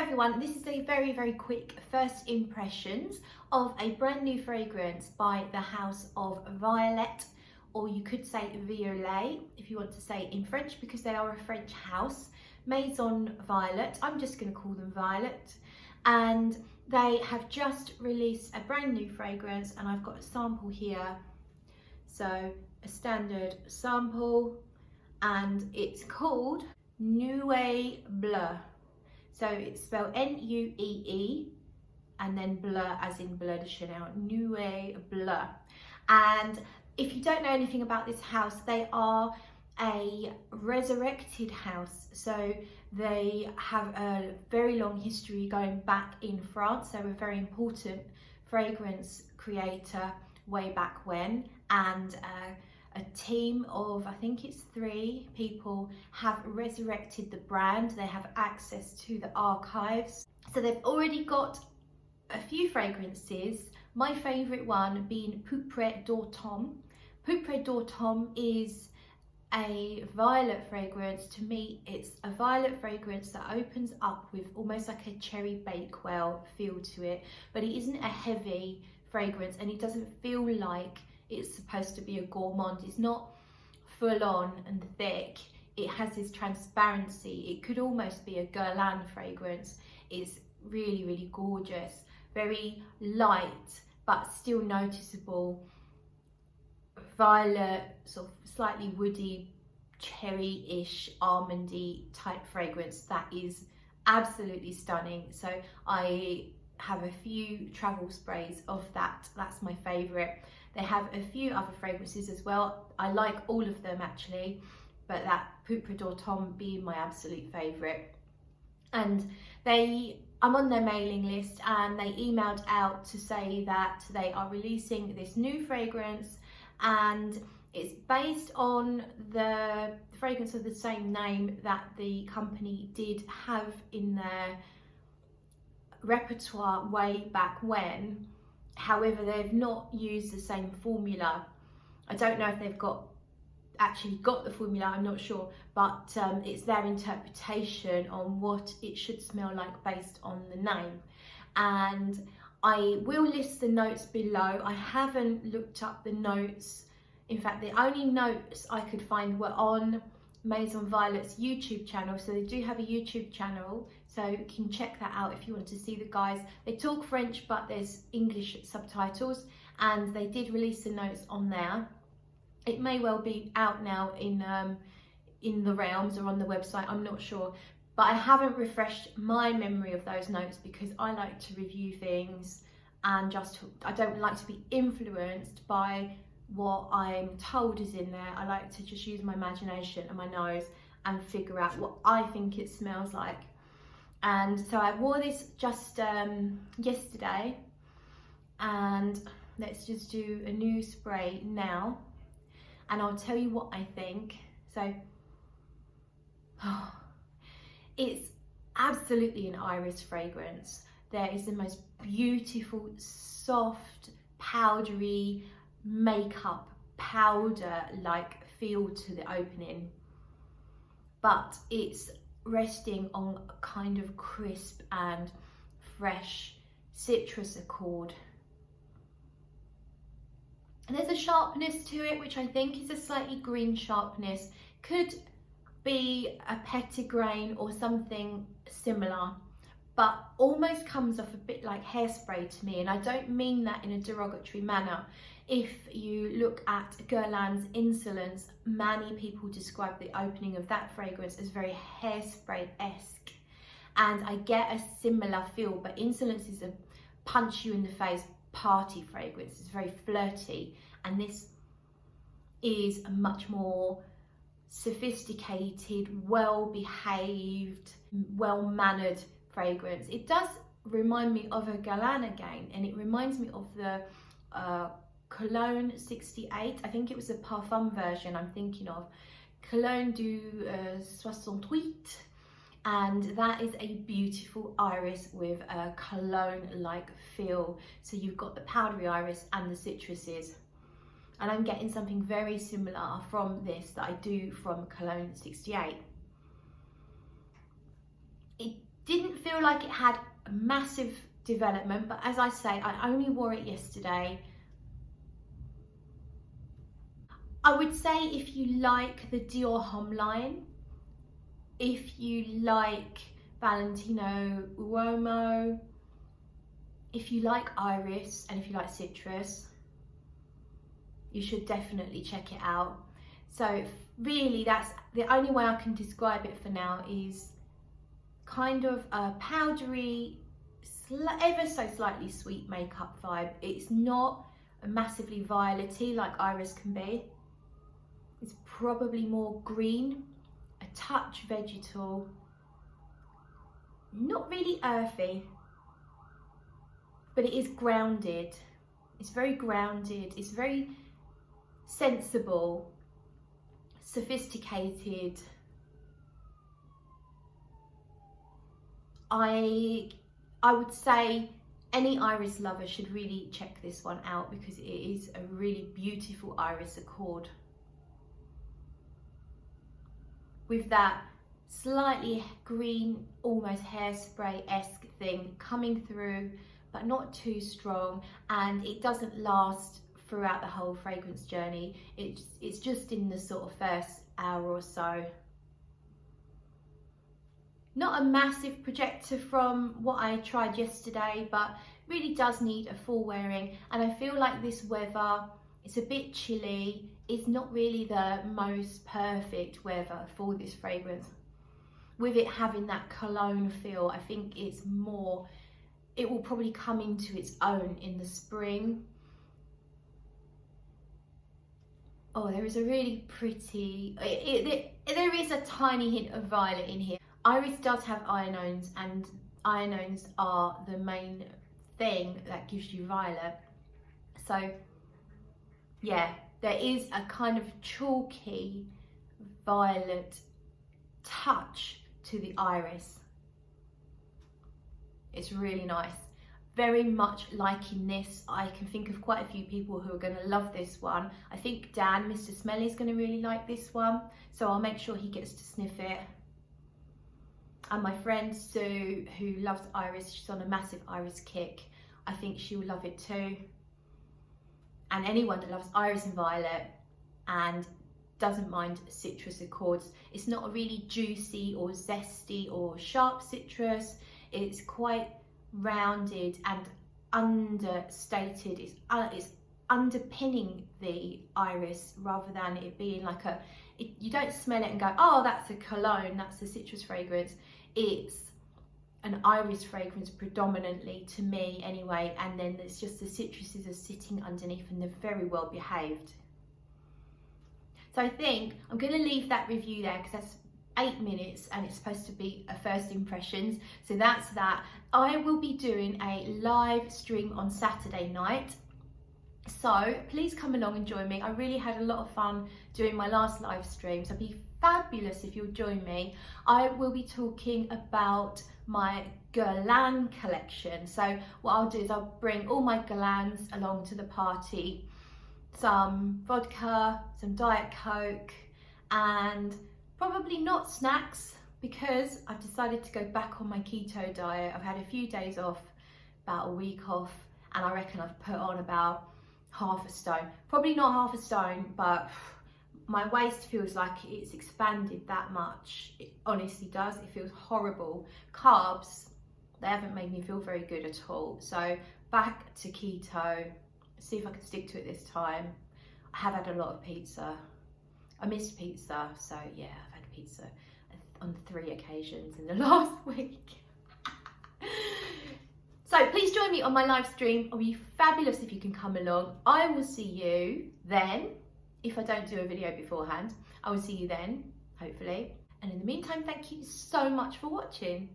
everyone, this is a very quick first impressions of a brand new fragrance by the House of Violet, or you could say Violet if you want to say it in French, because they are a French house. Maison Violet, I'm just going to call them Violet, and they have just released a brand new fragrance, and I've got a sample here. So a standard sample, and it's called Nuee Bleue. So it's spelled N-U-E-E and then Bleu as in Bleu de Chanel, Nuee Bleue. And if you don't know anything about this house, they are a resurrected house. So they have a very long history going back in France. They were a very important fragrance creator way back when, and a team of, I think it's 3 people, have resurrected the brand. They have access to the archives. So they've already got a few fragrances. My favourite one being Poupre d'Automne. Poupre d'Automne is a violet fragrance. To me, it's a violet fragrance that opens up with almost like a cherry bakewell feel to it, but it isn't a heavy fragrance, and it doesn't feel like it's supposed to be a gourmand. It's not full on and thick. It has this transparency. It could almost be a Guerlain fragrance. It's really gorgeous, very light but still noticeable violet, sort of slightly woody, cherry-ish, almondy type fragrance that is absolutely stunning. So I have a few travel sprays of that. That's my favorite. They have a few other fragrances as well. I like all of them actually, but that Poupre d'Automne being my absolute favorite. And I'm on their mailing list, and they emailed out to say that they are releasing this new fragrance, and it's based on the fragrance of the same name that the company did have in their repertoire way back when. However, they've not used the same formula. I don't know if they've actually got the formula, I'm not sure, but it's their interpretation on what it should smell like based on the name. And I will list the notes below. I haven't looked up the notes. In fact, the only notes I could find were on Maison Violet's YouTube channel. So they do have a YouTube channel, so you can check that out if you want to see the guys. They talk French, but there's English subtitles, and they did release the notes on there. It may well be out now in the realms or on the website, I'm not sure, but I haven't refreshed my memory of those notes because I like to review things, and I don't like to be influenced by what I'm told is in there. I like to just use my imagination and my nose and figure out what I think it smells like. And so I wore this just yesterday, and let's just do a new spray now, and I'll tell you what I think. So it's absolutely an iris fragrance. There is the most beautiful, soft, powdery, makeup powder like feel to the opening, but it's resting on a kind of crisp and fresh citrus accord. And there's a sharpness to it, which I think is a slightly green sharpness. Could be a petitgrain or something similar, but almost comes off a bit like hairspray to me, and I don't mean that in a derogatory manner. If you look at Guerlain's Insolence, many people describe the opening of that fragrance as very hairspray-esque, and I get a similar feel, but Insolence is a punch you in the face party fragrance. It's very flirty, and this is a much more sophisticated, well-behaved, well-mannered fragrance. It does remind me of a Guerlain again, and it reminds me of the Cologne 68. I think it was a Parfum version I'm thinking of, Cologne du 68, and that is a beautiful iris with a cologne-like feel. So you've got the powdery iris and the citruses, and I'm getting something very similar from this that I do from Cologne 68. It Didn't feel like it had a massive development, but as I say, I only wore it yesterday. I would say if you like the Dior Homme line, if you like Valentino Uomo, if you like Iris, and if you like citrus, you should definitely check it out. So really, that's the only way I can describe it for now, is kind of a powdery, ever so slightly sweet makeup vibe. It's not a massively violety like Iris can be. It's probably more green, a touch vegetal, not really earthy, but it is grounded. It's very grounded, it's very sensible, sophisticated. I would say any Iris lover should really check this one out, because it is a really beautiful Iris accord, with that slightly green, almost hairspray-esque thing coming through, but not too strong, and it doesn't last throughout the whole fragrance journey. It's just in the sort of first hour or so. Not a massive projector from what I tried yesterday, but really does need a full wearing, and I feel like this weather, it's a bit chilly. It's not really the most perfect weather for this fragrance. With it having that cologne feel, I think it's more, it will probably come into its own in the spring. Oh, there is a really pretty, there is a tiny hint of violet in here. Iris does have ionones, and ionones are the main thing that gives you violet. So yeah, there is a kind of chalky violet touch to the Iris. It's really nice. Very much liking this. I can think of quite a few people who are going to love this one. I think Dan, Mr. Smelly, is going to really like this one, so I'll make sure he gets to sniff it. And my friend Sue, who loves Iris, she's on a massive Iris kick. I think she will love it too. And anyone that loves Iris and violet and doesn't mind citrus accords, it's not a really juicy or zesty or sharp citrus. It's quite rounded and understated. It's underpinning the Iris rather than it being like you don't smell it and go, oh, that's a cologne, that's a citrus fragrance. It's an Iris fragrance predominantly, to me anyway, and then it's just the citruses are sitting underneath and they're very well behaved. So I think I'm going to leave that review there, because that's 8 minutes and it's supposed to be a first impressions. So that's that. I will be doing a live stream on Saturday night, so please come along and join me. I really had a lot of fun doing my last live stream, so it'd be fabulous if you'll join me. I will be talking about my Guerlain collection. So what I'll do is I'll bring all my Guerlains along to the party, some vodka, some Diet Coke, and probably not snacks, because I've decided to go back on my keto diet. I've had a few days off, about a week off, and I reckon I've put on about half a stone. Probably not half a stone, but my waist feels like it's expanded that much. It honestly does. It feels horrible. Carbs, they haven't made me feel very good at all. So back to keto, see if I can stick to it this time. I have had a lot of pizza. I missed pizza, so yeah, I've had pizza on 3 occasions in the last week. So please join me on my live stream. It'll be fabulous if you can come along. I will see you then. If I don't do a video beforehand, I will see you then, hopefully. And in the meantime, thank you so much for watching.